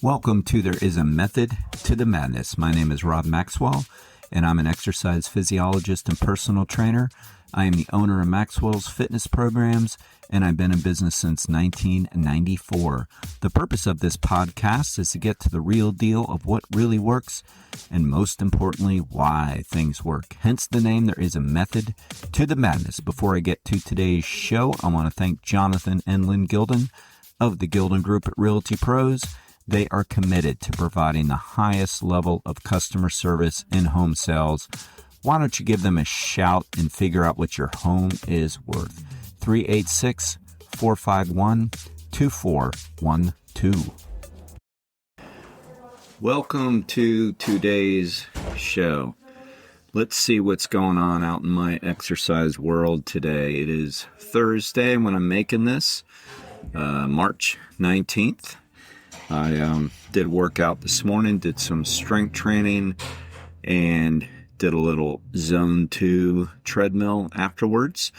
Welcome to There Is a Method to the Madness. My name is Rob Maxwell, and I'm an exercise physiologist and personal trainer. I am the owner of Maxwell's fitness programs, and I've been in business since 1994. The purpose of this podcast is to get to the real deal of what really works, and most importantly, why things work. Hence the name, There Is a Method to the Madness. Before I get to today's show, I want to thank Jonathan and Lynn Gilden of the Gilden Group at Realty Pros. They are committed to providing the highest level of customer service in home sales. Why don't you give them a shout and figure out what your home is worth? 386-451-2412. Welcome to today's show. Let's see what's going on out in my exercise world today. It is Thursday when I'm making this, March 19th. I did a workout this morning, did some strength training, and did a little zone 2 treadmill afterwards,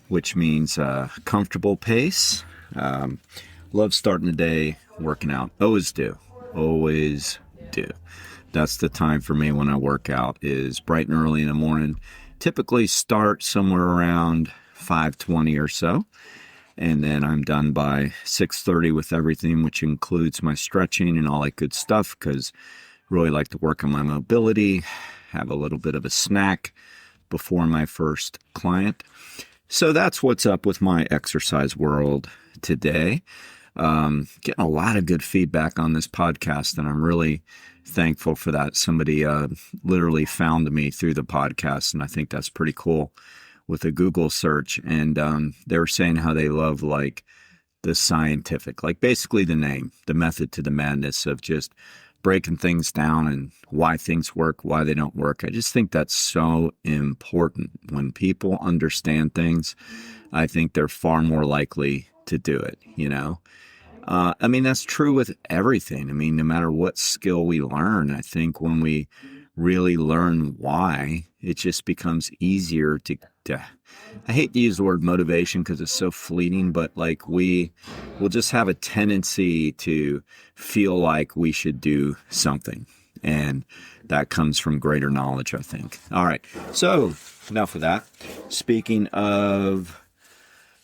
which means comfortable pace. Love starting the day working out. Always do. That's the time for me when I work out, is bright and early in the morning. Typically start somewhere around 5:20 or so. And then I'm done by 6:30 with everything, which includes my stretching and all that good stuff, because I really like to work on my mobility, have a little bit of a snack before my first client. So that's what's up with my exercise world today. Getting a lot of good feedback on this podcast, and I'm really thankful for that. Somebody literally found me through the podcast, and I think that's pretty cool, with a Google search, and they were saying how they love like the scientific, like basically the name, the method to the madness of just breaking things down and why things work, why they don't work. I just think that's so important. When people understand things, I think they're far more likely to do it, you know? That's true with everything. No matter what skill we learn, I think when we really learn why, it just becomes easier to I hate to use the word motivation because it's so fleeting, but like we will just have a tendency to feel like we should do something. And that comes from greater knowledge, I think. All right. So enough of that. Speaking of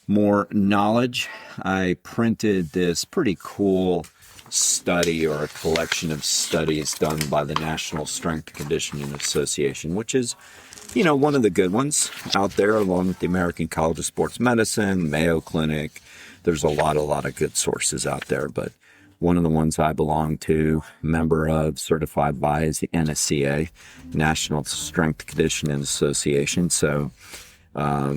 more knowledge, I printed this pretty cool study, or a collection of studies done by the National Strength and Conditioning Association, which is, one of the good ones out there, along with the American College of Sports Medicine, Mayo Clinic. There's a lot of good sources out there, but one of the ones I belong to, member of, certified by, is the NSCA, National Strength and Conditioning Association. So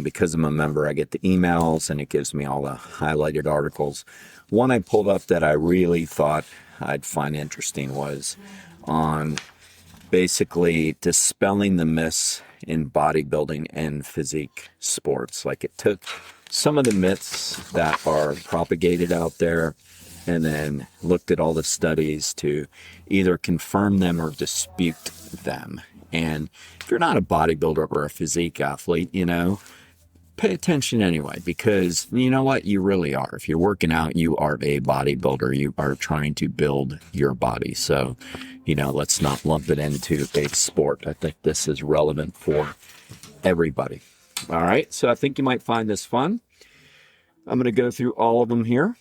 because I'm a member, I get the emails, and it gives me all the highlighted articles. One I pulled up that I really thought I'd find interesting was on basically dispelling the myths in bodybuilding and physique sports. Like, it took some of the myths that are propagated out there and then looked at all the studies to either confirm them or dispute them. And if you're not a bodybuilder or a physique athlete, pay attention anyway, because you know what? You really are. If you're working out, you are a bodybuilder. You are trying to build your body. So, let's not lump it into a sport. I think this is relevant for everybody. All right. So I think you might find this fun. I'm going to go through all of them here.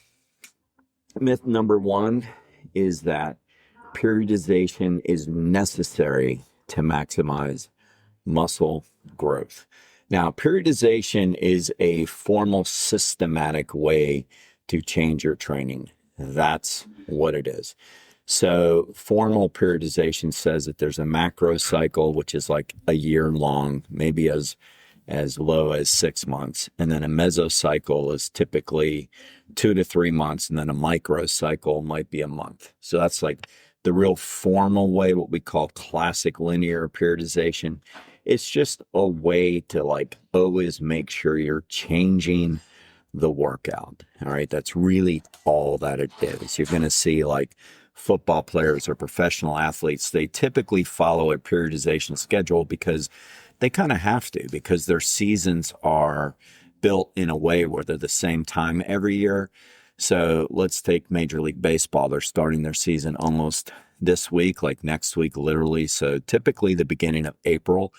Myth number 1 is that periodization is necessary to maximize muscle growth. Now, periodization is a formal, systematic way to change your training. That's what it is. So formal periodization says that there's a macro cycle, which is like a year long, maybe as low as 6 months. And then a mesocycle is typically 2 to 3 months. And then a microcycle might be a month. So that's like the real formal way, what we call classic linear periodization. It's just a way to like always make sure you're changing the workout. All right. That's really all that it is. You're going to see like football players or professional athletes, they typically follow a periodization schedule because they kind of have to, because their seasons are built in a way where they're the same time every year. So let's take Major League Baseball. They're starting their season almost this week, like next week, literally. So typically the beginning of April.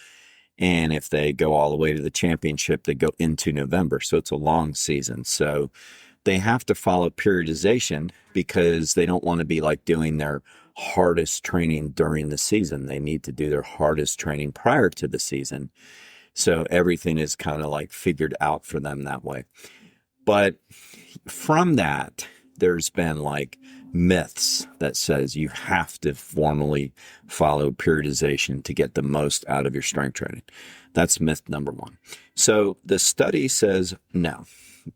And if they go all the way to the championship, they go into November. So it's a long season. So they have to follow periodization because they don't want to be like doing their hardest training during the season. They need to do their hardest training prior to the season. So everything is kind of like figured out for them that way. But from that, there's been like myths that says you have to formally follow periodization to get the most out of your strength training. That's myth number one. So the study says no.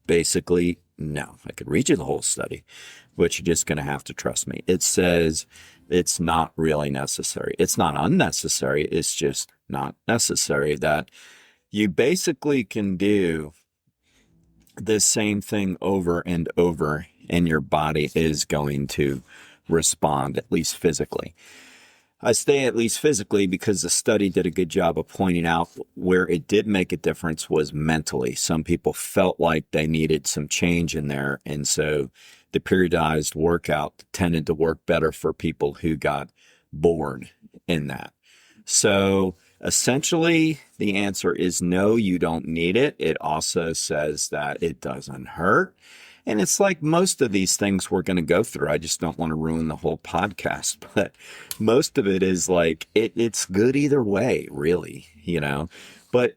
Basically, no. I could read you the whole study, but you're just going to have to trust me. It says it's not really necessary. It's not unnecessary. It's just not necessary. That you basically can do the same thing over and over, and your body is going to respond, at least physically. I say at least physically because the study did a good job of pointing out where it did make a difference was mentally. Some people felt like they needed some change in there, and so the periodized workout tended to work better for people who got bored in that. So essentially, the answer is no, you don't need it. It also says that it doesn't hurt. And it's like most of these things we're going to go through. I just don't want to ruin the whole podcast, but most of it is like, it's good either way, really, But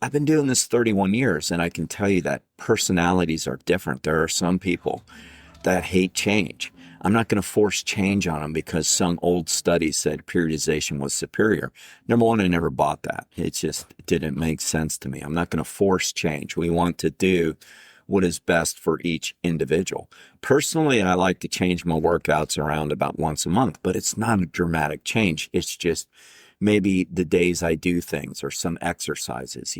I've been doing this 31 years, and I can tell you that personalities are different. There are some people that hate change. I'm not going to force change on them because some old study said periodization was superior. Number one, I never bought that. It just didn't make sense to me. I'm not going to force change. We want to do what is best for each individual. Personally, I like to change my workouts around about once a month, but it's not a dramatic change. It's just maybe the days I do things or some exercises,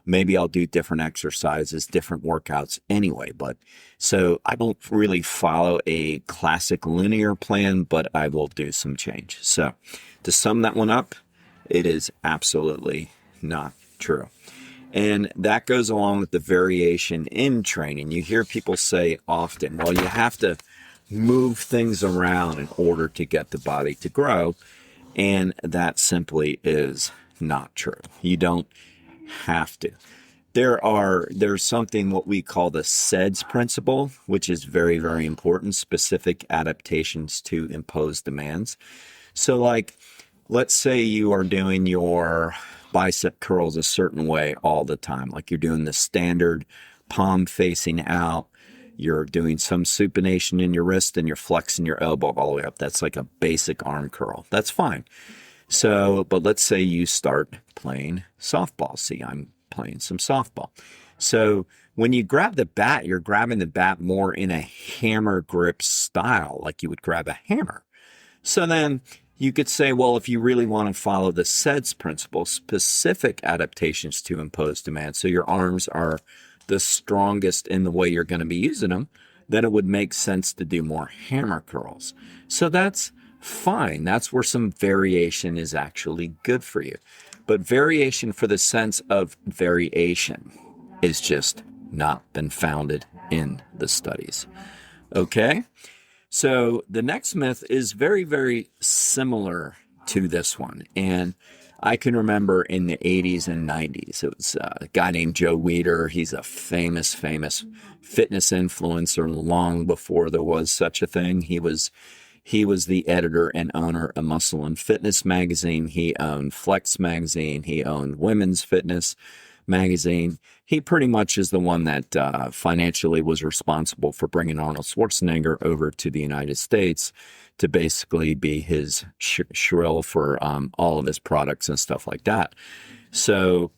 maybe I'll do different exercises, different workouts anyway. But so I don't really follow a classic linear plan, but I will do some change. So to sum that one up, it is absolutely not true. And that goes along with the variation in training. You hear people say often, well, you have to move things around in order to get the body to grow. And that simply is not true. You don't have to. There's something what we call the SEDS principle, which is very, very important, specific adaptations to imposed demands. So like, let's say you are doing your bicep curls a certain way all the time. Like you're doing the standard palm facing out. You're doing some supination in your wrist and you're flexing your elbow all the way up. That's like a basic arm curl. That's fine. So, but let's say you start playing softball. See, I'm playing some softball. So when you grab the bat, you're grabbing the bat more in a hammer grip style, like you would grab a hammer. So then you could say, well, if you really want to follow the SEDS principle, specific adaptations to imposed demand, so your arms are the strongest in the way you're going to be using them, then it would make sense to do more hammer curls. So that's fine. That's where some variation is actually good for you. But variation for the sense of variation is just not been founded in the studies. Okay? So the next myth is very, very similar to this one. And I can remember in the 80s and 90s, it was a guy named Joe Weider. He's a famous fitness influencer long before there was such a thing. He was the editor and owner of Muscle and Fitness magazine. He owned Flex magazine. He owned Women's Fitness magazine. He pretty much is the one that financially was responsible for bringing Arnold Schwarzenegger over to the United States to basically be his shrill for all of his products and stuff like that. So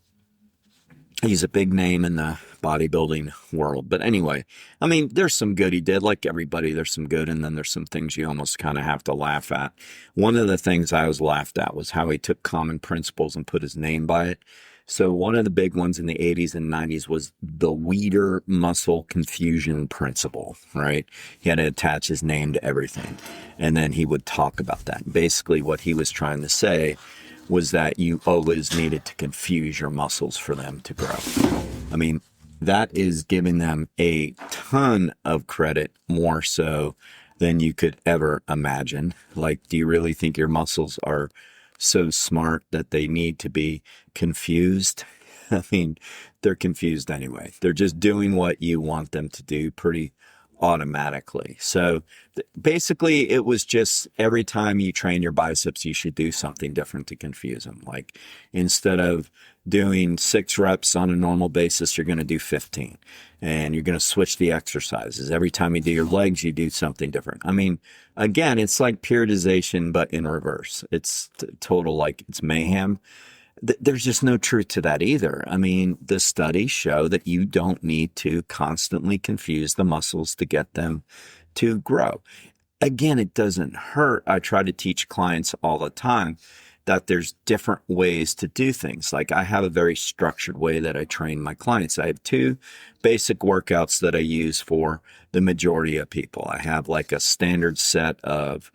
he's a big name in the bodybuilding world. But anyway, I mean, there's some good he did. Like everybody, there's some good, and then there's some things you almost kind of have to laugh at. One of the things I was laughed at was how he took common principles and put his name by it. So one of the big ones in the 80s and 90s was the Weider muscle confusion principle, right? He had to attach his name to everything. And then he would talk about that. Basically, what he was trying to say was that you always needed to confuse your muscles for them to grow. I mean, that is giving them a ton of credit, more so than you could ever imagine. Like, do you really think your muscles are so smart that they need to be confused? I mean, they're confused anyway. They're just doing what you want them to do pretty automatically. So basically, it was just every time you train your biceps, you should do something different to confuse them. Like, instead of doing 6 reps on a normal basis, you're going to do 15, and you're going to switch the exercises. Every time you do your legs, you do something different. I mean, again, it's like periodization, but in reverse. It's total, like, it's mayhem. There's just no truth to that either. I mean, the studies show that you don't need to constantly confuse the muscles to get them to grow. Again, it doesn't hurt. I try to teach clients all the time that there's different ways to do things. Like, I have a very structured way that I train my clients. I have 2 basic workouts that I use for the majority of people. I have like a standard set of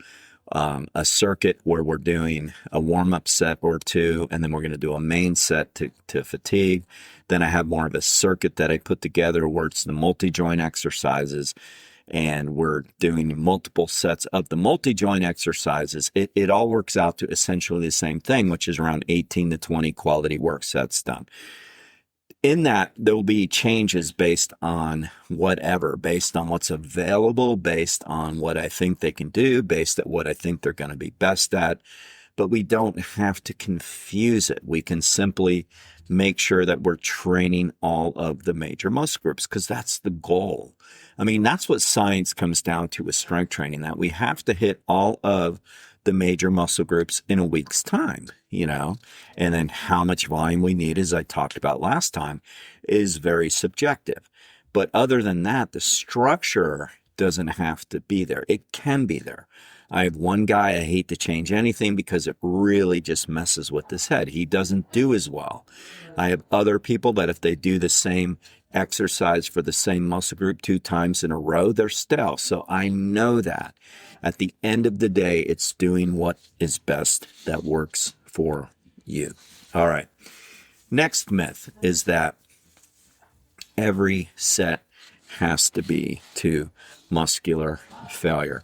a circuit where we're doing a warm-up set or 2, and then we're going to do a main set to fatigue. Then I have more of a circuit that I put together where it's the multi-joint exercises, and we're doing multiple sets of the multi-joint exercises. It all works out to essentially the same thing, which is around 18 to 20 quality work sets done. In that, there'll be changes based on whatever, based on what's available, based on what I think they can do, based on what I think they're going to be best at. But we don't have to confuse it. We can simply make sure that we're training all of the major muscle groups, because that's the goal. I mean, that's what science comes down to with strength training, that we have to hit all of the major muscle groups in a week's time, and then how much volume we need, as I talked about last time, is very subjective. But other than that, the structure doesn't have to be there. It can be there. I have one guy, I hate to change anything because it really just messes with his head. He doesn't do as well. I have other people that if they do the same exercise for the same muscle group 2 times in a row, they're stale. So I know that at the end of the day, it's doing what is best that works for you. All right. Next myth is that every set has to be to muscular failure.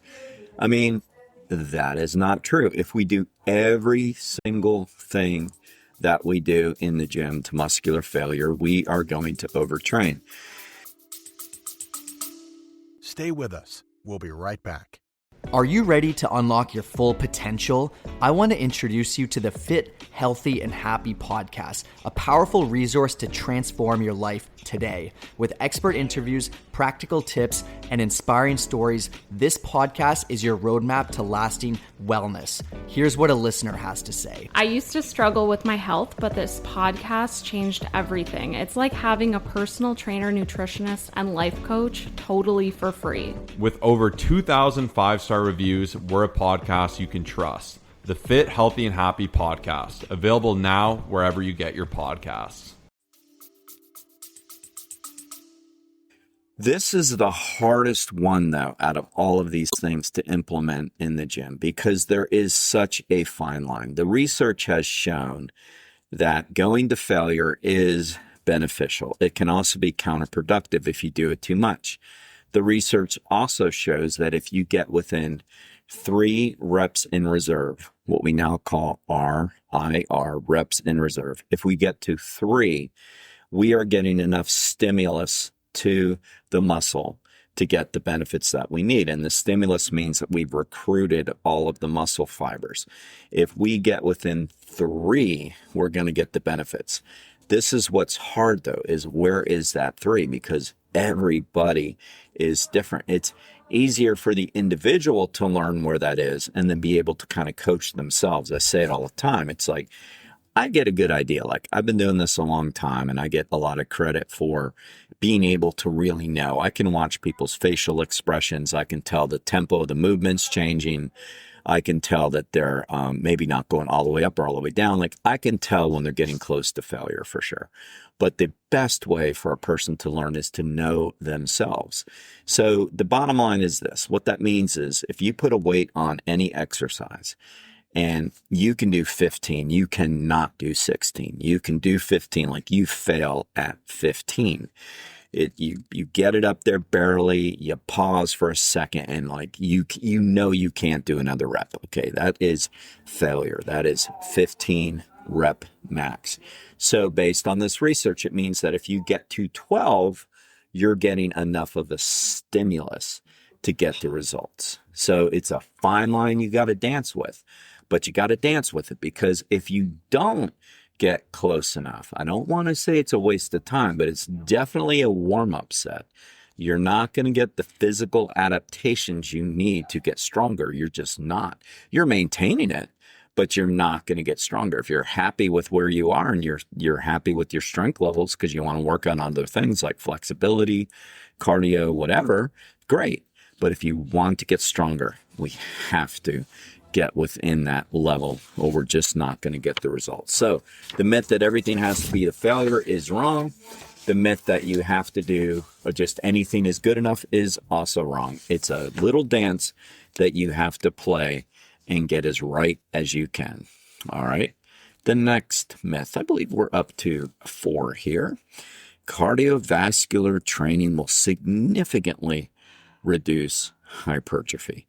I mean, that is not true. If we do every single thing that we do in the gym to muscular failure, we are going to overtrain. Stay with us. We'll be right back. Are you ready to unlock your full potential? I want to introduce you to the Fit, Healthy, and Happy podcast, a powerful resource to transform your life today. With expert interviews, practical tips, and inspiring stories, this podcast is your roadmap to lasting wellness. Here's what a listener has to say. I used to struggle with my health, but this podcast changed everything. It's like having a personal trainer, nutritionist, and life coach totally for free. With over 2,000 5-star reviews, we're a podcast you can trust. The Fit, Healthy, and Happy podcast, available now wherever you get your podcasts. This is the hardest one, though, out of all of these things to implement in the gym, because there is such a fine line. The research has shown that going to failure is beneficial. It can also be counterproductive if you do it too much. The research also shows that if you get within 3 reps in reserve, what we now call RIR, reps in reserve, if we get to 3, we are getting enough stimulus to the muscle to get the benefits that we need. And the stimulus means that we've recruited all of the muscle fibers. If we get within 3, we're going to get the benefits. This is what's hard, though, is where is that 3? Because everybody is different. It's easier for the individual to learn where that is and then be able to kind of coach themselves. I say it all the time. It's like, I get a good idea. Like, I've been doing this a long time, and I get a lot of credit for being able to really know. I can watch people's facial expressions. I can tell the tempo of the movement's changing. I can tell that they're maybe not going all the way up or all the way down. Like, I can tell when they're getting close to failure for sure. But the best way for a person to learn is to know themselves. So the bottom line is this. What that means is if you put a weight on any exercise And you can do 15. You cannot do 16. You can do 15. Like, you fail at 15. You get it up there barely, you pause for a second, and like you know you can't do another rep. Okay, that is failure. That is 15 rep max. So based on this research, it means that if you get to 12, you're getting enough of a stimulus to get the results. So it's a fine line you got to dance with, but you got to dance with it, because if you don't get close enough, I don't want to say it's a waste of time, but it's definitely a warm-up set. You're not going to get the physical adaptations you need to get stronger. You're just not. You're maintaining it, but you're not going to get stronger. If you're happy with where you are and you're happy with your strength levels because you want to work on other things like flexibility, cardio, whatever, great. But if you want to get stronger, we have to get within that level, or we're just not going to get the results. So the myth that everything has to be a failure is wrong. The myth that you have to do, or just anything is good enough, is also wrong. It's a little dance that you have to play and get as right as you can. All right. The next myth, I believe we're up to 4 here. Cardiovascular training will significantly reduce hypertrophy.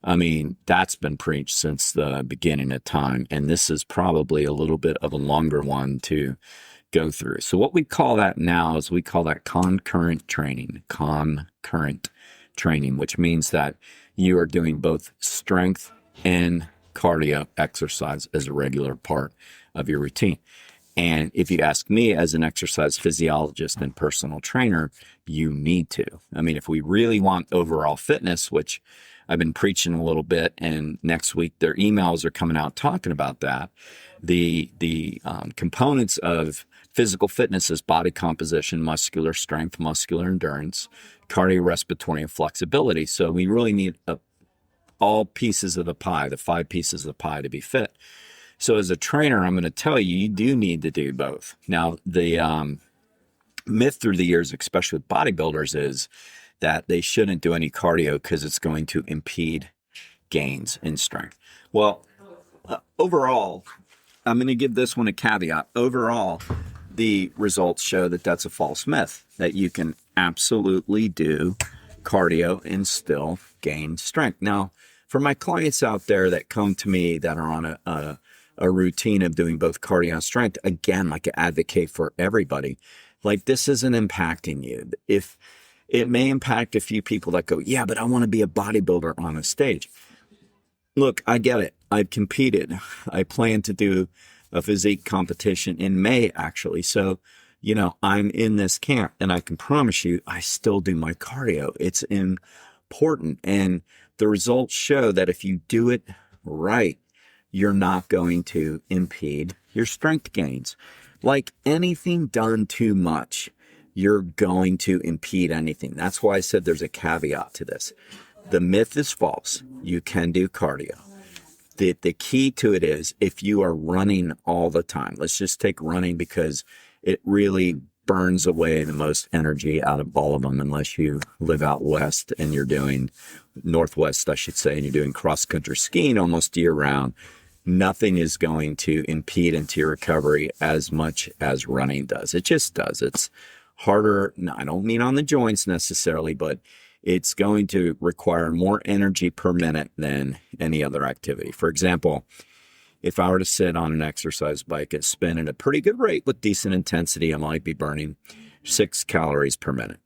I mean, that's been preached since the beginning of time, and this is probably a little bit of a longer one to go through. So what we call that now is we call that concurrent training, which means that you are doing both strength and cardio exercise as a regular part of your routine. And if you ask me as an exercise physiologist and personal trainer, you need to. I mean, if we really want overall fitness, which I've been preaching a little bit, and next week their emails are coming out talking about that, the components of physical fitness is body composition, muscular strength, muscular endurance, cardiorespiratory, and flexibility. So we really need all pieces of the pie, the 5 pieces of the pie, to be fit. So as a trainer, I'm going to tell you, you do need to do both. Now, the myth through the years, especially with bodybuilders, is that they shouldn't do any cardio because it's going to impede gains in strength. Well, overall, I'm going to give this one a caveat. Overall, the results show that that's a false myth, that you can absolutely do cardio and still gain strength. Now, for my clients out there that come to me that are on a routine of doing both cardio and strength, again, like I advocate for everybody, like, this isn't impacting you. If it may impact a few people that go, yeah, but I want to be a bodybuilder on a stage. Look, I get it. I've competed. I plan to do a physique competition in May, actually. So, I'm in this camp, and I can promise you, I still do my cardio. It's important. And the results show that if you do it right, you're not going to impede your strength gains. Like anything done too much, you're going to impede anything. That's why I said there's a caveat to this. The myth is false. You can do cardio. The key to it is if you are running all the time. Let's just take running because it really burns away the most energy out of all of them, unless you live out west and you're doing northwest, I should say, and you're doing cross-country skiing almost year-round. Nothing is going to impede into your recovery as much as running does. It just does. It's harder. No, I don't mean on the joints necessarily, but it's going to require more energy per minute than any other activity. For example, if I were to sit on an exercise bike and spin at a pretty good rate with decent intensity, I might be burning 6 calories per minute.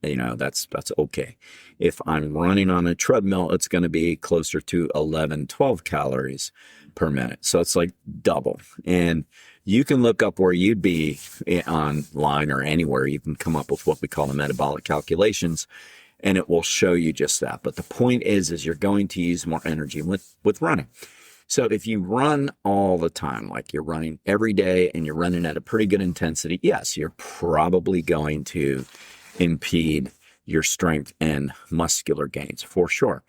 That's okay. If I'm running on a treadmill, it's going to be closer to 11, 12 calories per minute. So it's like double. And you can look up where you'd be online or anywhere. You can come up with what we call the metabolic calculations, and it will show you just that. But the point is you're going to use more energy with running. So if you run all the time, like you're running every day and you're running at a pretty good intensity, yes, you're probably going to impede your strength and muscular gains for sure.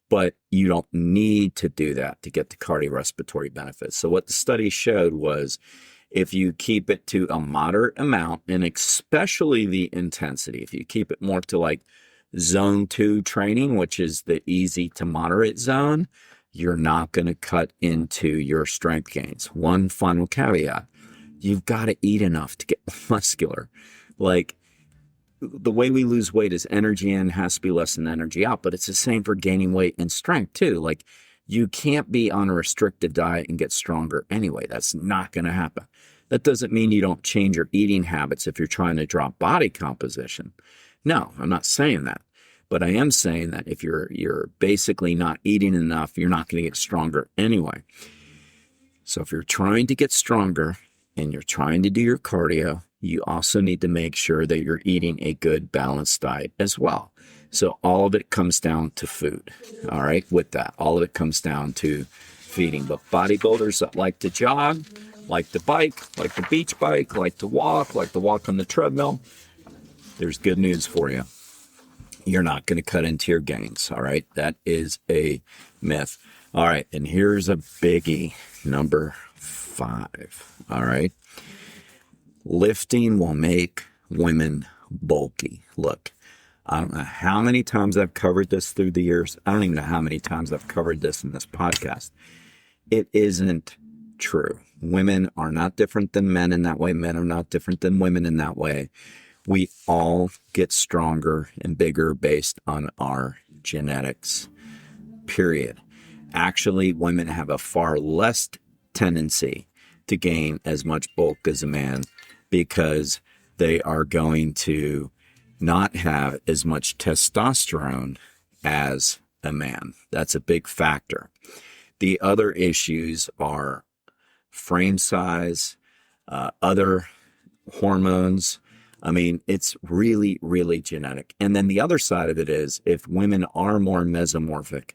But you don't need to do that to get the cardiorespiratory benefits. So what the study showed was if you keep it to a moderate amount, and especially the intensity, if you keep it more to like zone 2 training, which is the easy to moderate zone, you're not going to cut into your strength gains. One final caveat: you've got to eat enough to get muscular. Like, the way we lose weight is energy in has to be less than energy out, but it's the same for gaining weight and strength too. Like, you can't be on a restrictive diet and get stronger anyway. That's not going to happen. That doesn't mean you don't change your eating habits if you're trying to drop body composition. No, I'm not saying that. But I am saying that if you're basically not eating enough, you're not going to get stronger anyway. So if you're trying to get stronger and you're trying to do your cardio, you also need to make sure that you're eating a good balanced diet as well. So all of it comes down to food. All right. With that, all of it comes down to feeding. But bodybuilders that like to jog, like to bike, like the beach bike, like to walk on the treadmill, there's good news for you. You're not going to cut into your gains. All right. That is a myth. All right. And here's a biggie, number 5. All right. Lifting will make women bulky. Look, I don't know how many times I've covered this through the years. I don't even know how many times I've covered this in this podcast. It isn't true. Women are not different than men in that way. Men are not different than women in that way. We all get stronger and bigger based on our genetics, period. Actually, women have a far less tendency to gain as much bulk as a man because they are going to not have as much testosterone as a man. That's a big factor. The other issues are frame size, other hormones. I mean, it's really, really genetic. And then the other side of it is if women are more mesomorphic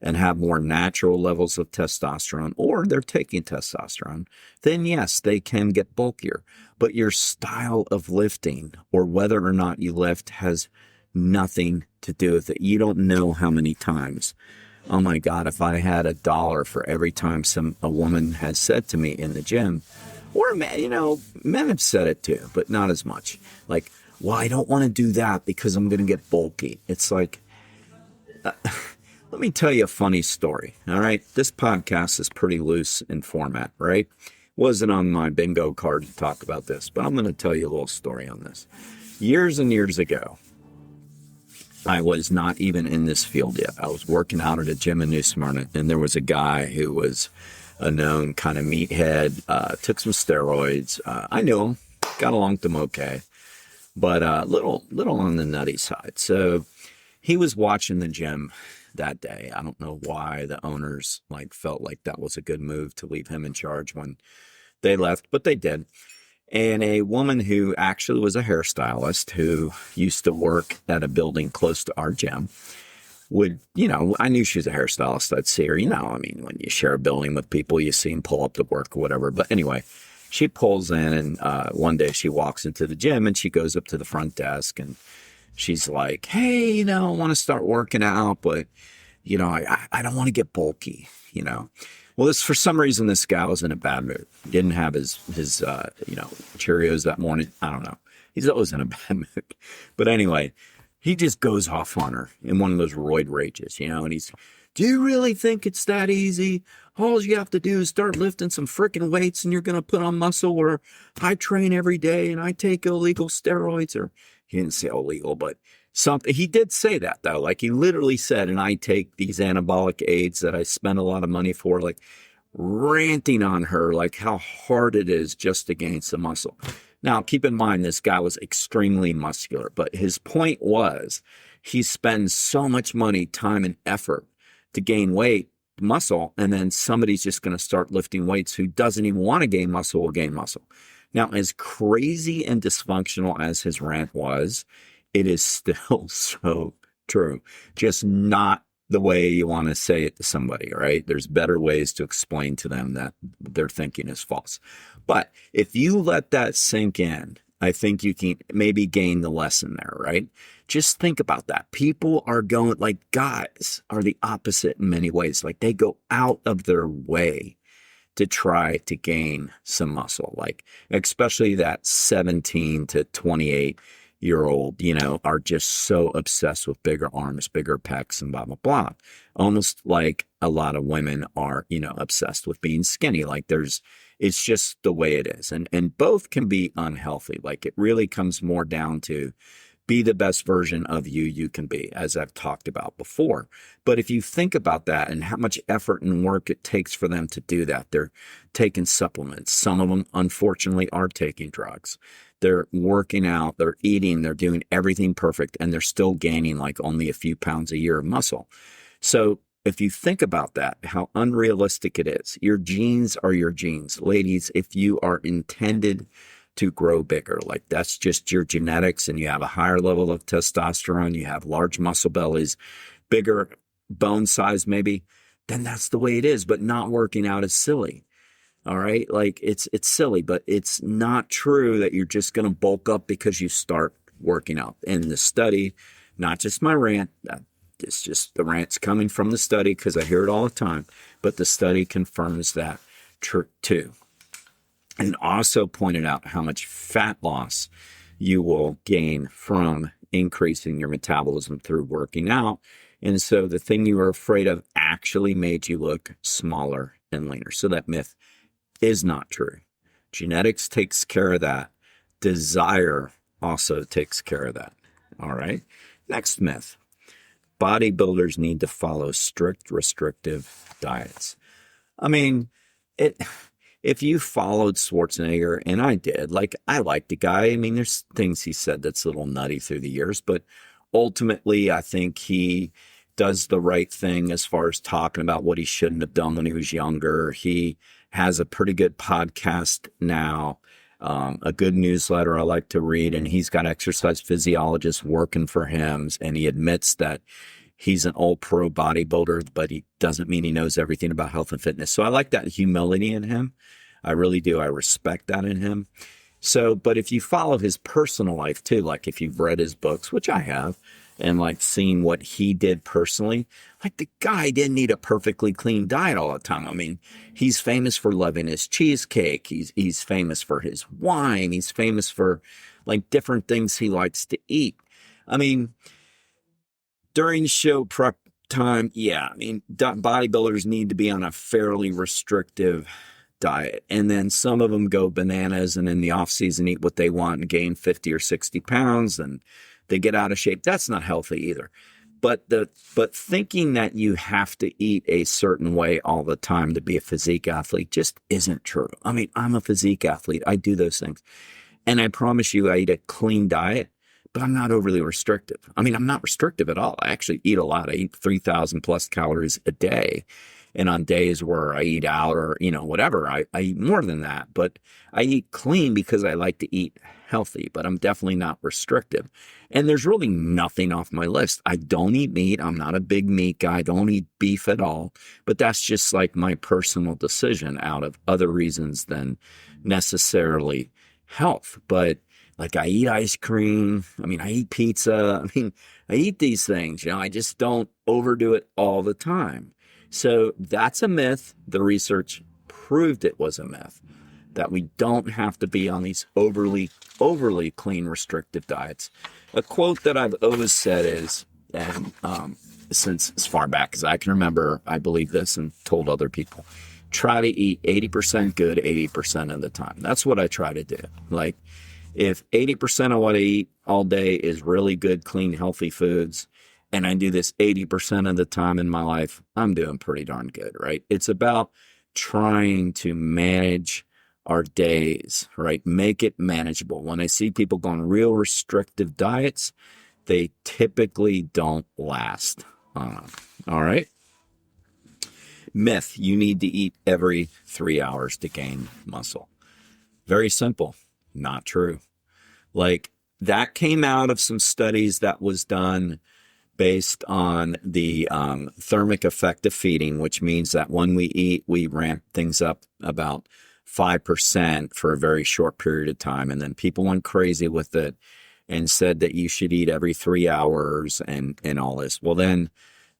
and have more natural levels of testosterone, or they're taking testosterone, then yes, they can get bulkier. But your style of lifting or whether or not you lift has nothing to do with it. You don't know how many times. Oh my God, if I had $1 for every time a woman has said to me in the gym, or men, men have said it too, but not as much. Like, well, I don't want to do that because I'm going to get bulky. It's like, let me tell you a funny story. All right. This podcast is pretty loose in format, right? Wasn't on my bingo card to talk about this, but I'm going to tell you a little story on this. Years and years ago, I was not even in this field yet. I was working out at a gym in New Smyrna, and there was a guy who was a known kind of meathead, took some steroids. I knew him, got along with him okay, but little on the nutty side. So he was watching the gym that day. I don't know why the owners felt like that was a good move to leave him in charge when they left, but they did. And a woman who actually was a hairstylist who used to work at a building close to our gym would, I knew she was a hairstylist. I'd see her, when you share a building with people, you see them pull up to work or whatever. But anyway, she pulls in and one day she walks into the gym and she goes up to the front desk and she's like, hey, I want to start working out, but, I don't want to get bulky, Well, for some reason, this guy was in a bad mood. He didn't have his Cheerios that morning. I don't know. He's always in a bad mood. But anyway, he just goes off on her in one of those roid rages, and he's, do you really think it's that easy? All you have to do is start lifting some freaking weights and you're going to put on muscle, or I train every day and I take illegal steroids, or he didn't say illegal, but something. He did say that though. He literally said, and I take these anabolic aids that I spend a lot of money for, ranting on her, how hard it is just to gain some muscle. Now, keep in mind, this guy was extremely muscular, but his point was he spends so much money, time, and effort to gain weight, muscle, and then somebody's just going to start lifting weights who doesn't even want to gain muscle will gain muscle. Now, as crazy and dysfunctional as his rant was, it is still so true. Just not the way you want to say it to somebody, right? There's better ways to explain to them that their thinking is false. But if you let that sink in, I think you can maybe gain the lesson there, right? Just think about that. People are going, guys are the opposite in many ways. They go out of their way to try to gain some muscle, especially that 17 to 28 year old, are just so obsessed with bigger arms, bigger pecs, and blah, blah, blah. Almost like a lot of women are, obsessed with being skinny. Like it's just the way it is. And both can be unhealthy. Like it really comes more down to be the best version of you can be, as I've talked about before. But if you think about that and how much effort and work it takes for them to do that, they're taking supplements. Some of them, unfortunately, are taking drugs. They're working out, they're eating, they're doing everything perfect, and they're still gaining like only a few pounds a year of muscle. So if you think about that, how unrealistic it is, your genes are your genes. Ladies, if you are intended to grow bigger, like that's just your genetics, and you have a higher level of testosterone, you have large muscle bellies, bigger bone size maybe, then that's the way it is. But not working out is silly. All right. Like it's silly, but it's not true that you're just going to bulk up because you start working out. In the study, not just my rant, it's just the rant's coming from the study because I hear it all the time, but the study confirms that too. And also pointed out how much fat loss you will gain from increasing your metabolism through working out. And so the thing you were afraid of actually made you look smaller and leaner. So that myth is not true. Genetics takes care of that. Desire also takes care of that. All right. Next myth. Bodybuilders need to follow strict restrictive diets. I mean, if you followed Schwarzenegger, and I did, like I like the guy. I mean, there's things he said that's a little nutty through the years, but ultimately I think he does the right thing as far as talking about what he shouldn't have done when he was younger. He has a pretty good podcast now, a good newsletter I like to read, and he's got exercise physiologists working for him, and he admits that he's an old pro bodybuilder, but he doesn't mean he knows everything about health and fitness. So I like that humility in him. I really do. I respect that in him. So, but if you follow his personal life too, like if you've read his books, which I have, and like seen what he did personally, like the guy didn't eat a perfectly clean diet all the time. I mean, he's famous for loving his cheesecake. He's famous for his wine. He's famous for like different things he likes to eat. I mean, during show prep time, yeah, I mean, bodybuilders need to be on a fairly restrictive diet. And then some of them go bananas and in the off season eat what they want and gain 50 or 60 pounds and they get out of shape. That's not healthy either. But thinking that you have to eat a certain way all the time to be a physique athlete just isn't true. I mean, I'm a physique athlete. I do those things. And I promise you, I eat a clean diet, but I'm not overly restrictive. I mean, I'm not restrictive at all. I actually eat a lot. I eat 3,000 plus calories a day. And on days where I eat out or, whatever, I eat more than that. But I eat clean because I like to eat healthy, but I'm definitely not restrictive. And there's really nothing off my list. I don't eat meat. I'm not a big meat guy. I don't eat beef at all. But that's just like my personal decision out of other reasons than necessarily health. But like I eat ice cream. I mean, I eat pizza. I mean, I eat these things, I just don't overdo it all the time. So that's a myth. The research proved it was a myth, that we don't have to be on these overly clean, restrictive diets. A quote that I've always said is, and since as far back as I can remember, I believe this and told other people, try to eat 80% good 80% of the time. That's what I try to do. Like if 80% of what I eat all day is really good, clean, healthy foods, and I do this 80% of the time in my life, I'm doing pretty darn good, right? It's about trying to manage our days, right? Make it manageable. When I see people go on real restrictive diets, they typically don't last. All right? Myth, you need to eat every 3 hours to gain muscle. Very simple. Not true. Like that came out of some studies that was done based on the thermic effect of feeding, which means that when we eat, we ramp things up about 5% for a very short period of time. And then people went crazy with it and said that you should eat every 3 hours and all this. Well, then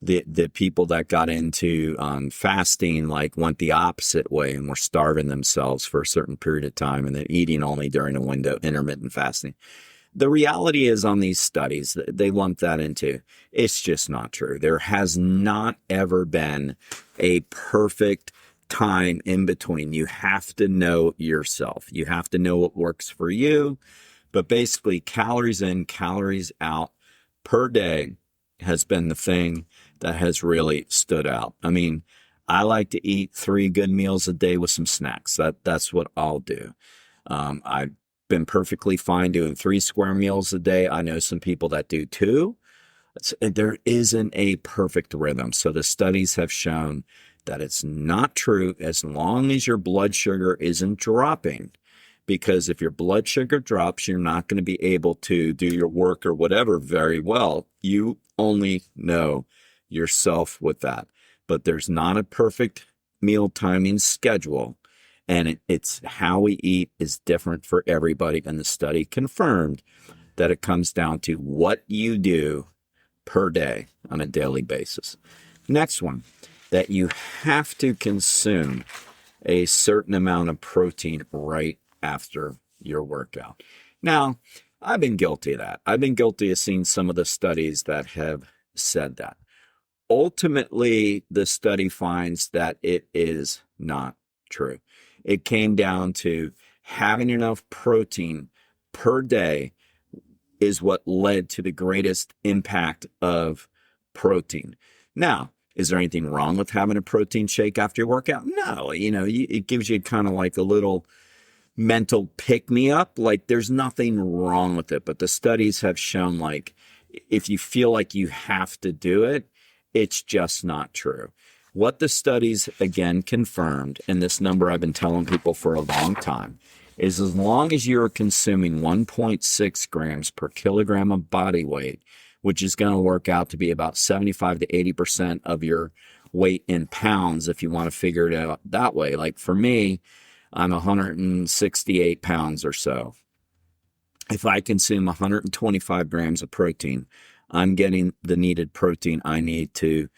the people that got into fasting like went the opposite way and were starving themselves for a certain period of time and then eating only during a window, intermittent fasting. The reality is on these studies, they lump that into, it's just not true. There has not ever been a perfect time in between. You have to know yourself. You have to know what works for you. But basically, calories in, calories out per day has been the thing that has really stood out. I mean, I like to eat 3 good meals a day with some snacks. That's what I'll do. I've been perfectly fine doing 3 square meals a day. I know some people that do 2. There isn't a perfect rhythm. So the studies have shown that it's not true as long as your blood sugar isn't dropping. Because if your blood sugar drops, you're not going to be able to do your work or whatever very well. You only know yourself with that. But there's not a perfect meal timing schedule. And it's how we eat is different for everybody. And the study confirmed that it comes down to what you do per day on a daily basis. Next one, that you have to consume a certain amount of protein right after your workout. Now, I've been guilty of that. I've been guilty of seeing some of the studies that have said that. Ultimately, the study finds that it is not true. It came down to having enough protein per day is what led to the greatest impact of protein. Now, is there anything wrong with having a protein shake after your workout? No, it gives you kind of like a little mental pick-me-up. Like there's nothing wrong with it, but the studies have shown like if you feel like you have to do it, it's just not true. What the studies again confirmed, and this number I've been telling people for a long time, is as long as you're consuming 1.6 grams per kilogram of body weight, which is going to work out to be about 75 to 80% of your weight in pounds if you want to figure it out that way. Like for me, I'm 168 pounds or so. If I consume 125 grams of protein, I'm getting the needed protein I need to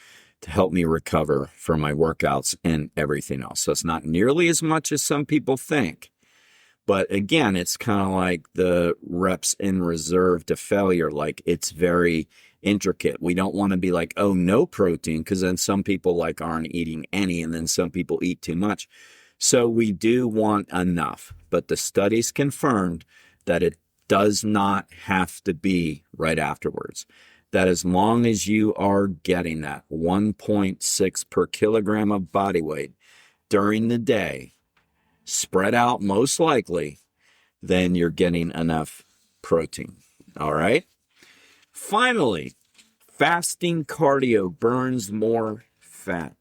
help me recover from my workouts and everything else. So it's not nearly as much as some people think. But again, it's kind of like the reps in reserve to failure. Like it's very intricate. We don't want to be like, oh, no protein, because then some people like aren't eating any, and then some people eat too much. So we do want enough, but the studies confirmed that it does not have to be right afterwards. That as long as you are getting that 1.6 per kilogram of body weight during the day, spread out most likely, then you're getting enough protein. All right. Finally, fasting cardio burns more fat.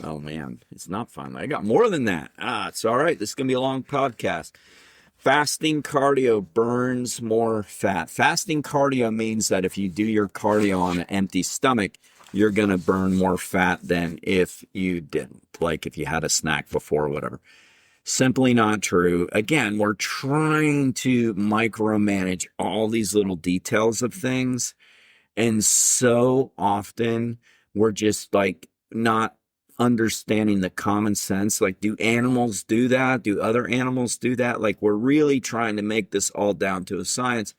Oh man, it's not fun. I got more than that. It's all right. This is going to be a long podcast. Fasting cardio burns more fat. Fasting cardio means that if you do your cardio on an empty stomach, you're going to burn more fat than if you didn't, like if you had a snack before or whatever. Simply not true. Again, we're trying to micromanage all these little details of things. And so often we're just like not understanding the common sense. Like, do animals do that? Do other animals do that? Like, we're really trying to make this all down to a science.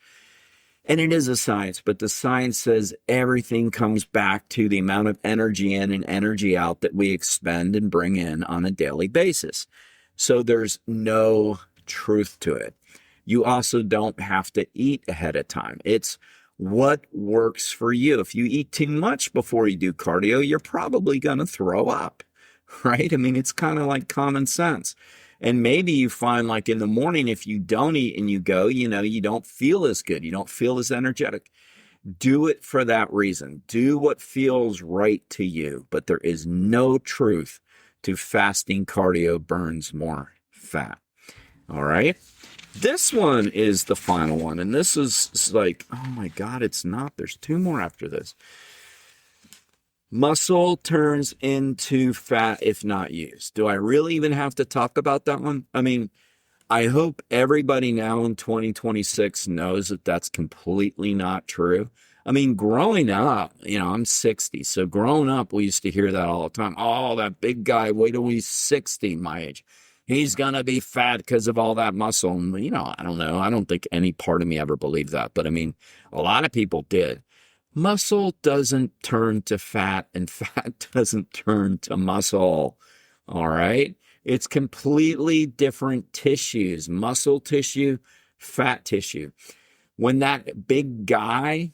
And it is a science, but the science says everything comes back to the amount of energy in and energy out that we expend and bring in on a daily basis. So there's no truth to it. You also don't have to eat ahead of time. It's what works for you. If you eat too much before you do cardio, you're probably going to throw up, right? I mean, it's kind of like common sense. And maybe you find like in the morning, if you don't eat and you go, you don't feel as good. You don't feel as energetic. Do it for that reason. Do what feels right to you. But there is no truth to fasting cardio burns more fat. All right. This one is the final one. And this is like, oh my God, it's not. There's 2 more after this. Muscle turns into fat if not used. Do I really even have to talk about that one? I mean, I hope everybody now in 2026 knows that that's completely not true. I mean, growing up, I'm 60. So growing up, we used to hear that all the time. Oh, that big guy, wait till he's 60, my age. he's going to be fat because of all that muscle. And, you know, I don't know. I don't think any part of me ever believed that. But I mean, a lot of people did. Muscle doesn't turn to fat, and fat doesn't turn to muscle. All right. It's completely different tissues, muscle tissue, fat tissue. When that big guy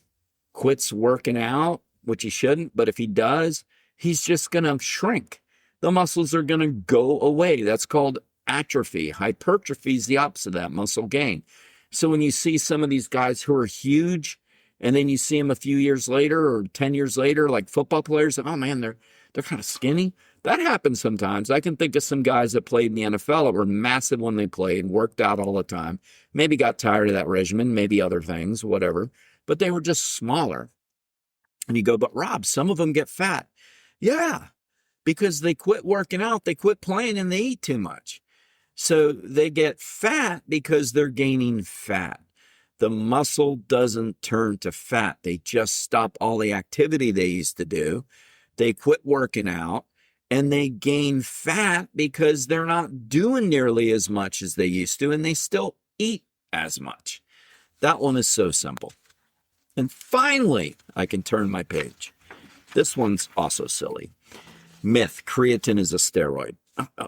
quits working out, which he shouldn't, but if he does, he's just going to shrink. The muscles are going to go away. That's called atrophy. Hypertrophy is the opposite of that, muscle gain. So when you see some of these guys who are huge, and then you see them a few years later or 10 years later, like football players, oh man, they're kind of skinny. That happens sometimes. I can think of some guys that played in the NFL that were massive when they played, worked out all the time, maybe got tired of that regimen, maybe other things, whatever, but they were just smaller. And you go, but Rob, some of them get fat. Yeah, because they quit working out, they quit playing, and they eat too much. So they get fat because they're gaining fat. The muscle doesn't turn to fat. They just stop all the activity they used to do. They quit working out and they gain fat because they're not doing nearly as much as they used to, and they still eat as much. That one is so simple. And finally, I can turn my page. This one's also silly. Myth, creatine is a steroid.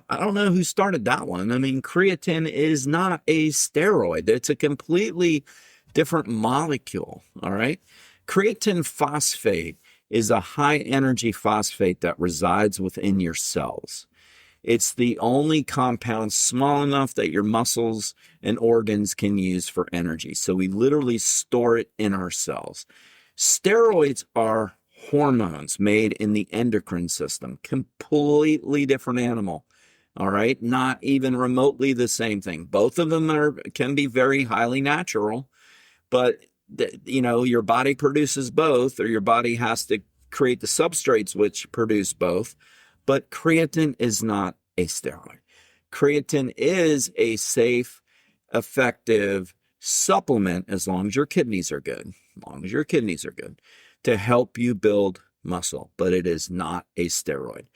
I don't know who started that one. I mean, creatine is not a steroid. It's a completely different molecule, all right? Creatine phosphate is a high energy phosphate that resides within your cells. It's the only compound small enough that your muscles and organs can use for energy. So we literally store it in our cells. Steroids are hormones made in the endocrine system, completely different animal. All right, not even remotely the same thing. Both of them can be very highly natural, but you know, your body produces both, or your body has to create the substrates which produce both. But creatine is not a steroid. Creatine is a safe, effective supplement as long as your kidneys are good. As long as your kidneys are good, to help you build muscle, but it is not a steroid.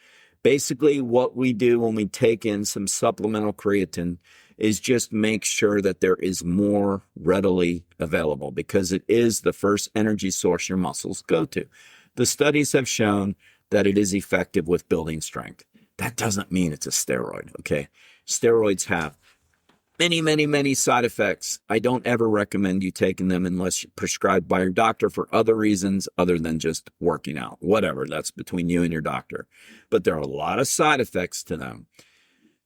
Basically, what we do when we take in some supplemental creatine is just make sure that there is more readily available, because it is the first energy source your muscles go to. The studies have shown that it is effective with building strength. That doesn't mean it's a steroid, okay? Steroids have many side effects. I don't ever recommend you taking them unless prescribed by your doctor for other reasons other than just working out. Whatever, that's between you and your doctor. But there are a lot of side effects to them.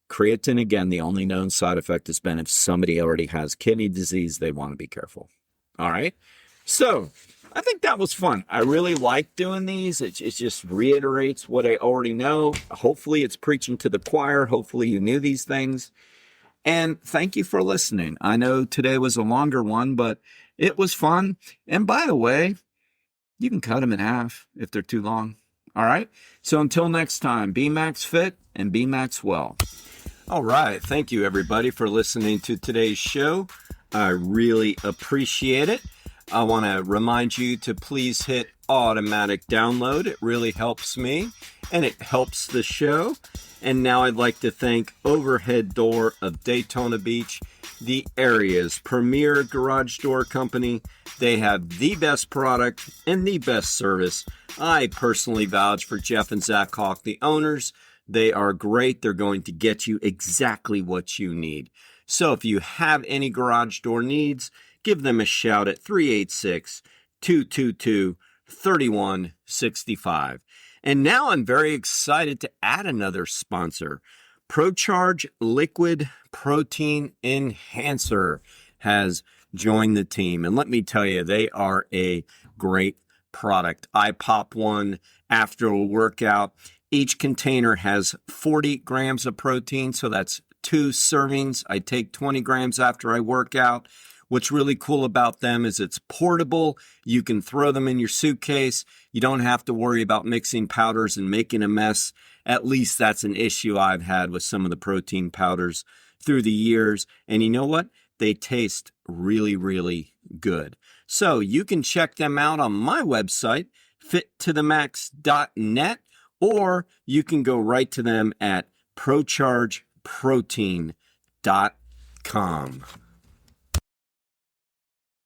Creatine, again, the only known side effect has been if somebody already has kidney disease, they want to be careful. All right? So I think that was fun. I really like doing these. It just reiterates what I already know. Hopefully it's preaching to the choir. Hopefully you knew these things. And thank you for listening. I know today was a longer one, but it was fun. And by the way, you can cut them in half if they're too long. All right? So until next time, be Max Fit and be Maxwell. All right. Thank you, everybody, for listening to today's show. I really appreciate it. I want to remind you to please hit automatic download. It really helps me and it helps the show. And now I'd like to thank Overhead Door of Daytona Beach, the area's premier garage door company. They have the best product and the best service. I personally vouch for Jeff and Zach Hawk, the owners. They are great. They're going to get you exactly what you need. So if you have any garage door needs, give them a shout at 386-222-3165. And now I'm very excited to add another sponsor. ProCharge Liquid Protein Enhancer has joined the team. And let me tell you, they are a great product. I pop one after a workout. Each container has 40 grams of protein, so that's 2 servings. I take 20 grams after I work out. What's really cool about them is it's portable. You can throw them in your suitcase. You don't have to worry about mixing powders and making a mess. At least that's an issue I've had with some of the protein powders through the years. And you know what? They taste really good. So you can check them out on my website, fittothemax.net, or you can go right to them at ProCharge.com. protein.com.